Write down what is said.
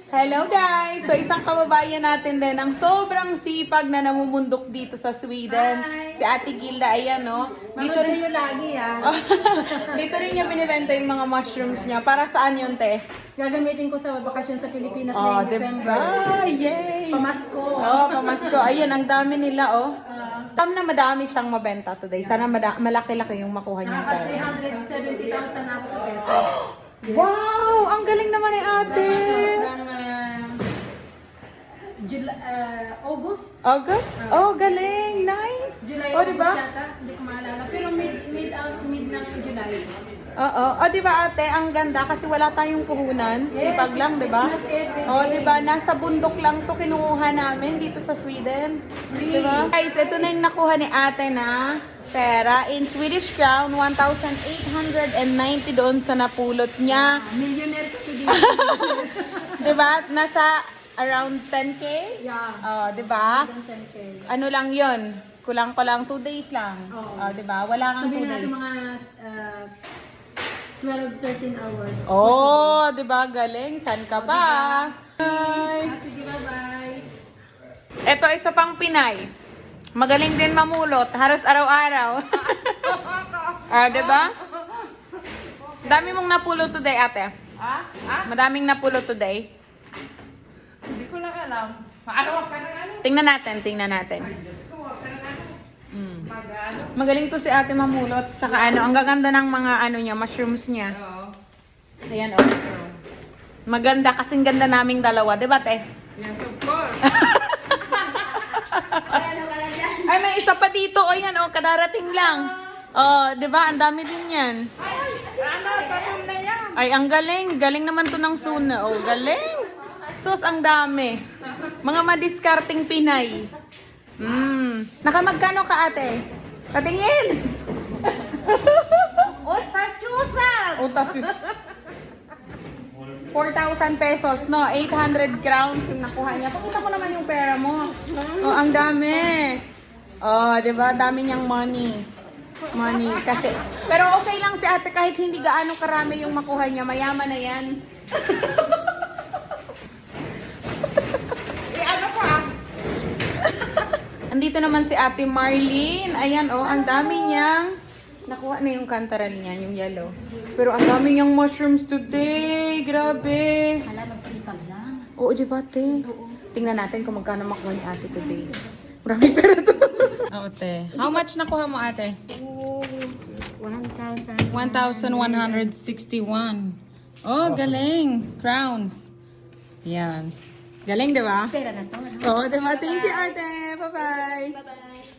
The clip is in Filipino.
Hello guys! So isang kababayan natin din ang sobrang sipag na namumundok dito sa Sweden. Hi! Si Ate Gilda, ayan no. Dito rin, kayo lagi dito rin niya binibenta yung mga mushrooms niya. Para saan yun, te? Gagamitin ko sa bakasyon sa Pilipinas Oh, ngayong December. diba? Yay! Pamasko. Oh, pamasko. Ayun, ang dami nila, oh. Tam na madami siyang mabenta today. Sana malaki-laki yung makuha niya. Naka 370,000 na ako sa peso. Wow! Ang galing naman ni ate! August? August? Oh, galing! Nice! July, Oh, diba? August yata. Hindi ko maalala. Pero mid ng July. Oo. Oh, diba ate, ang ganda kasi wala tayong puhunan. Yes, Sipag lang, diba? it's not every Oh, day. diba? Nasa bundok lang to kinukuha namin dito sa Sweden. Diba? Guys, ito na yung nakuha ni ate na pera in Swedish crown, 1,890 doon sa napulot niya. Millionaire ko dito. Diba? Nasa around 10K? Yeah. Oh, diba? 10K. Ano lang yun? Kulang pa lang 2 days lang. Oo. Oh, diba? Wala kang 2 Sabihin days. natin mga 12-13 hours. Oh, di ba galing? San ka pa? Bye. Sige, bye-bye. Ito isa pang Pinay. Magaling din mamulot, halos araw-araw. Ah, di ba? Dami mong napulot today, ate. Madaming napulot today. Hindi ko lang alam. Paano ka na ano? Tingnan natin. Magaling to si ate mamulot. Tsaka ano, ang gaganda ng mga ano niya, mushrooms niya. Oo. Ayan, oh. Maganda, kasing ganda naming dalawa. Di ba, te? Yes, of course. Ay, may isa pa dito. O yan, oh, kadarating lang. Oh, di ba? Ang dami din yan. Ano? Sasam na yan. Ay, ang galing. Galing naman to ng Suna. Oh, galing. Sus, ang dami. Mga madiskarting Pinay. Nakamagkano ka, ate? Patingin. O, tachusan! Oh, tapos 4,000 pesos, no? 800 crowns yung nakuha niya. Pakita ko naman yung pera mo. Oh, ang dami. Oh, di ba? Dami niyang money. Kasi, pero okay lang si ate kahit hindi gaano karami yung makuha niya. Mayaman na yan. Ano ka? Andito naman si ate Marlene. Ayan, oh, ang dami niyang nakuha na yung kantaral niya, yung yellow. Pero ang dami niyang mushrooms today. Grabe. Hala, magsipag lang. Oo, di ba, te? Tingnan natin kung magkano makuha ni ate today. Maraming pera to. Oo, te. How much nakuha mo, ate? 1,000. 1,161. Oh, galing. Crowns. Yan. Galing, di ba? Pera na to. Oo, di ba? Thank you, ate. Bye-bye. Bye-bye.